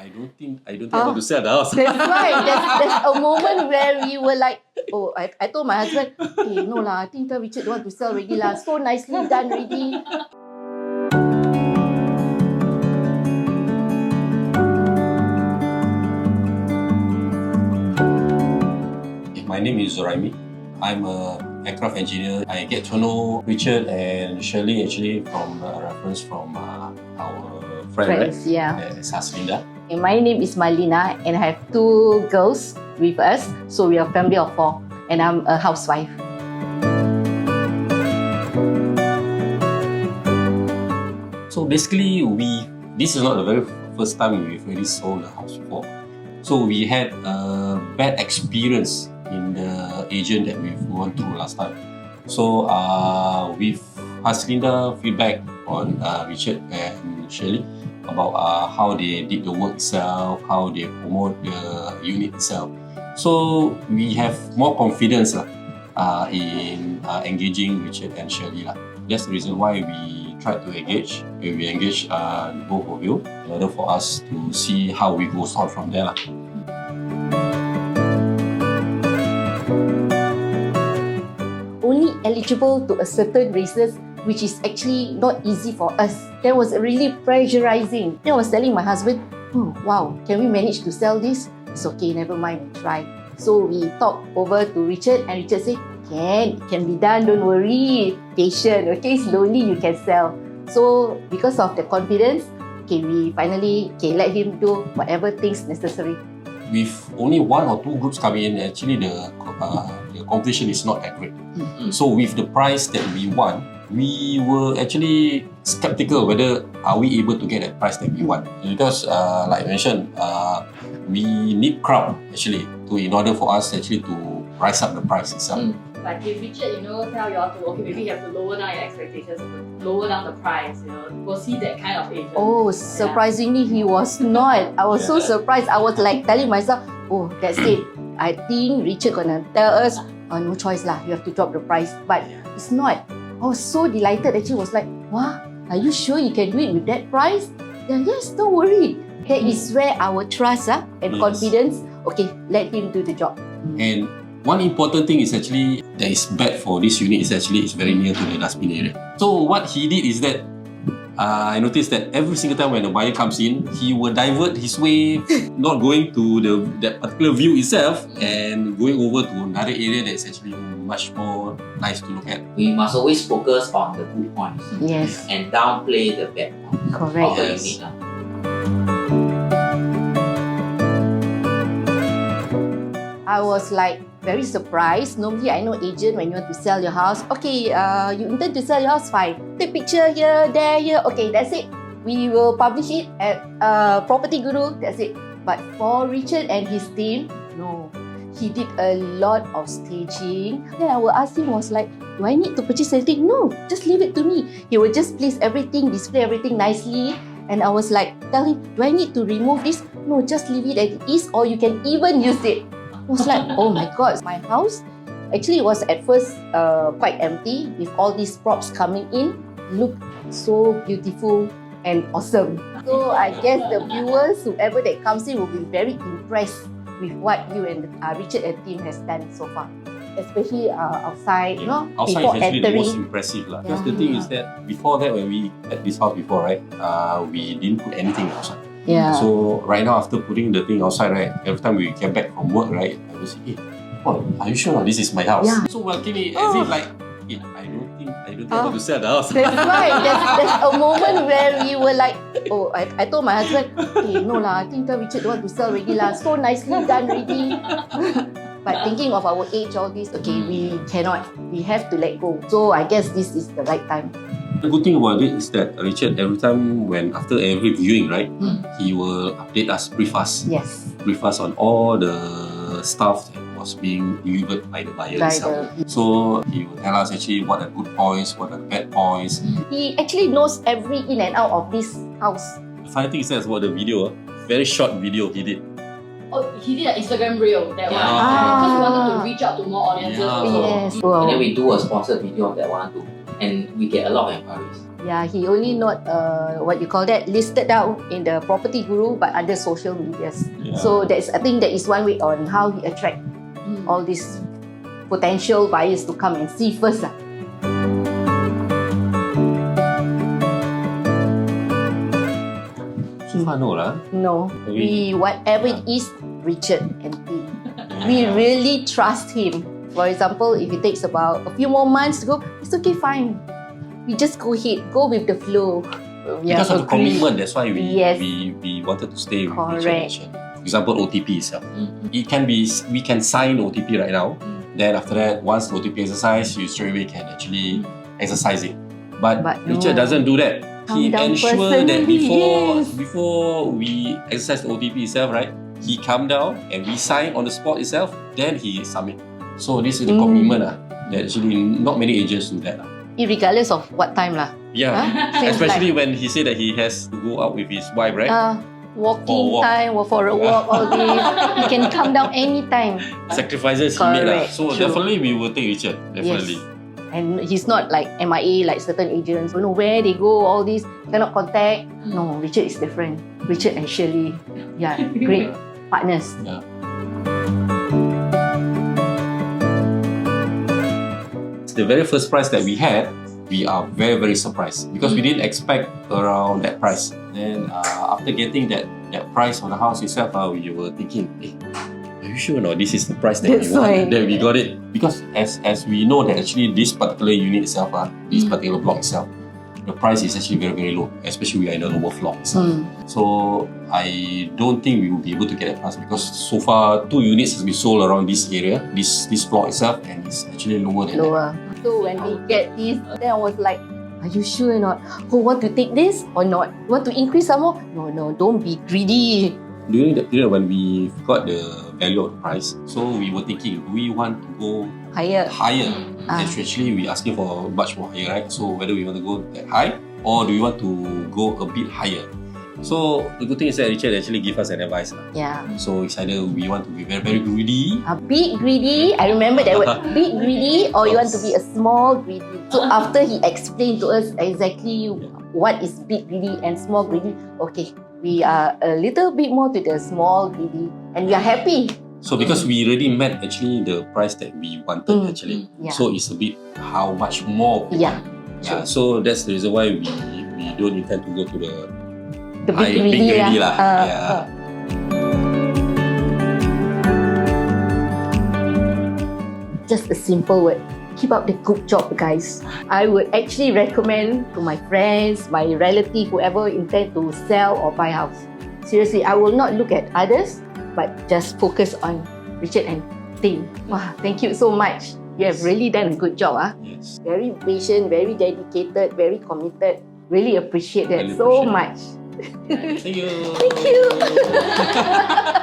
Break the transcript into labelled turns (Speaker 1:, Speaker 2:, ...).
Speaker 1: I don't think I want to sell the house.
Speaker 2: That's right. There's a moment where we were like, oh, I told my husband, hey, no lah, I think Richard don't want to sell already lah. So nicely done already.
Speaker 1: My name is Zuraimi. I'm a aircraft engineer. I get to know Rechard and Shirley actually from a reference from our friend,
Speaker 2: Friends, yeah.
Speaker 1: Linda.
Speaker 2: And my name is Marlina and I have 2 girls with us. So we are a family of 4 and I'm a housewife.
Speaker 1: So basically, this is not the very first time we've really sold the house before. So we had a bad experience in the agent that we've gone through last time. So we've asked Linda feedback on Rechard and Shirley about how they did the work itself, how they promote the unit itself. So we have more confidence in engaging Rechard and Shirley. That's the reason why we tried to engage. We engage both of you in order for us to see how we go on from there.
Speaker 2: Only eligible to a certain races, which is actually not easy for us. That was really pressurizing. Then I was telling my husband, oh, wow, can we manage to sell this? It's okay, never mind, we try. So we talked over to Rechard and Rechard said, it can be done, don't worry. Patient, okay, slowly you can sell. So because of the confidence, we finally let him do whatever things necessary.
Speaker 1: With only 1 or 2 groups coming in, actually the competition is not that great. So with the price that we want, we were actually skeptical whether are we able to get that price that we want. Because like I mentioned, we need crowd actually in order for us actually to rise up the price itself.
Speaker 3: But if Rechard, tell you all to, okay, maybe you have to lower down your expectations, lower down the price, was he that kind of agent?
Speaker 2: Oh, surprisingly, he was not. I was so surprised. I was like telling myself, oh, that's it. I think Rechard gonna tell us, no choice lah, you have to drop the price. But it's not. I was so delighted. Actually, was like, wow, are you sure you can do it with that price? Then yes, don't worry. That is where our trust and confidence, okay, let him do the job.
Speaker 1: And one important thing is actually that is bad for this unit is actually it's very near to the dustbin area. So what he did is that I noticed that every single time when the buyer comes in, he will divert his way, not going to that particular view itself and going over to another area that's actually much more nice to look at.
Speaker 4: We must always focus on the good points.
Speaker 2: Yes.
Speaker 4: And downplay the bad points
Speaker 2: Correct.
Speaker 4: of the unit.
Speaker 2: I was like very surprised. Normally, I know agent when you want to sell your house. Okay, you intend to sell your house, fine. Take picture here, there, here. Okay, that's it. We will publish it at Property Guru. That's it. But for Rechard and his team, no. He did a lot of staging. Then I will ask him, was like, do I need to purchase anything? No, just leave it to me. He will just place everything, display everything nicely. And I was like, tell him, do I need to remove this? No, just leave it as it is, or you can even use it. I was like, oh my God, my house actually was at first quite empty with all these props coming in. Looked so beautiful and awesome. So I guess the viewers, whoever that comes in, will be very impressed with what you and Rechard and team has done so far. Especially outside,
Speaker 1: outside
Speaker 2: before
Speaker 1: is actually
Speaker 2: entering.
Speaker 1: the most impressive. Because the thing is that before that, when we had this house before, right, we didn't put anything outside.
Speaker 2: Yeah.
Speaker 1: So right now, after putting the thing outside, right, every time we get back from work, right, I will say, hey, oh, are you sure this is my house?
Speaker 2: Yeah.
Speaker 1: So welcoming, as if like, hey, I don't think I want to sell the house.
Speaker 2: That's right. There's a moment where we were like, oh, I told my husband, hey, no lah, I think Rechard don't want to sell already lah. So nicely done already. But thinking of our age, all this, okay, we cannot. We have to let go. So I guess this is the right time.
Speaker 1: The good thing about it is that Rechard, every time after every viewing, right, he will update us, brief us.
Speaker 2: Yes.
Speaker 1: Brief us on all the stuff that was being delivered by the buyer itself. So he will tell us actually what are good points, what are the bad points.
Speaker 2: He actually knows every in and out of this house.
Speaker 1: The funny thing is that about the video, very short video he did.
Speaker 3: Oh, he did an Instagram reel, that one.
Speaker 1: Yeah.
Speaker 3: Because we wanted to reach out to more audiences.
Speaker 1: Yeah.
Speaker 3: Also.
Speaker 2: Yes.
Speaker 4: And then we do a sponsored video of that one too. And we get a lot of inquiries.
Speaker 2: Yeah, he only not what you call that, listed down in the property guru, but under social medias.
Speaker 1: Yeah.
Speaker 2: So I think that is one way on how he attract all these potential buyers to come and see first.
Speaker 1: So far, no lah.
Speaker 2: No, we whatever it is, Richard and P. We really trust him. For example, if it takes about a few more months to go, it's okay, fine. We just go ahead, go with the flow.
Speaker 1: Because of the commitment, that's why
Speaker 2: Yes.
Speaker 1: we wanted to stay with
Speaker 2: Correct.
Speaker 1: Rechard. For example, OTP itself. It can be, we can sign OTP right now. Then after that, once the OTP exercise, you straight away can actually exercise it. But Rechard
Speaker 2: no.
Speaker 1: doesn't do that. He
Speaker 2: Come down
Speaker 1: ensure that
Speaker 2: personally, yes.
Speaker 1: before we exercise the OTP itself, right? He come down and we sign on the spot itself. Then he submit. So this is the commitment that actually not many agents do that.
Speaker 2: Regardless of what time lah.
Speaker 1: Yeah,
Speaker 2: Same
Speaker 1: especially when he said that he has to go out with his wife, right?
Speaker 2: Walking
Speaker 1: walk.
Speaker 2: time or for a walk, all this. He can come down anytime.
Speaker 1: Sacrifices he made lah.
Speaker 2: Correct,
Speaker 1: So
Speaker 2: true.
Speaker 1: definitely we will take Rechard. Definitely.
Speaker 2: Yes. And he's not like MIA like certain agents. Don't know where they go, all this, cannot contact. No, Rechard is different. Rechard and Shirley, yeah, great partners.
Speaker 1: Yeah. The very first price that we had, we are very, very surprised because we didn't expect around that price. Then after getting that price on the house itself, we were thinking, are you sure or not? This is the price that
Speaker 2: That's
Speaker 1: we want.
Speaker 2: why.
Speaker 1: Then we got it. Because as we know that actually this particular unit itself, this particular block itself, the price is actually very, very low, especially we are in the lower floor itself. So I don't think we will be able to get that price because so far 2 units has been sold around this area, this floor itself, and it's actually lower than that.
Speaker 2: Lower. So when we get this, then I was like, are you sure or not? Oh, want to take this or not? Want to increase some more? No, don't be greedy.
Speaker 1: During that period when we got the value of the price, so we were thinking, do we want to go
Speaker 2: Higher.
Speaker 1: higher? Actually, we asking for much more higher, right? So whether we want to go that high or do we want to go a bit higher? So the good thing is that Rechard actually give us an advice.
Speaker 2: Yeah.
Speaker 1: So it's either we want to be very, very greedy.
Speaker 2: A big greedy, I remember that word, big greedy, or you want to be a small greedy. So after he explained to us exactly what is big greedy and small greedy, okay, we are a little bit more to the small greedy and we are happy.
Speaker 1: So because we already met actually the price that we wanted actually.
Speaker 2: Yeah.
Speaker 1: So it's a bit how much more.
Speaker 2: Yeah.
Speaker 1: So that's the reason why we don't intend to go to the
Speaker 2: big
Speaker 1: greedy
Speaker 2: greedy
Speaker 1: lah.
Speaker 2: lah. Just a simple word. Keep up the good job, guys. I would actually recommend to my friends, my relative, whoever intend to sell or buy house. Seriously, I will not look at others, but just focus on Rechard and team. Wow, thank you so much. You have really done a good job.
Speaker 1: Yes.
Speaker 2: Very patient, very dedicated, very committed. Really appreciate that
Speaker 1: Really
Speaker 2: so
Speaker 1: appreciate
Speaker 2: much.
Speaker 1: Thank you.
Speaker 2: Thank you.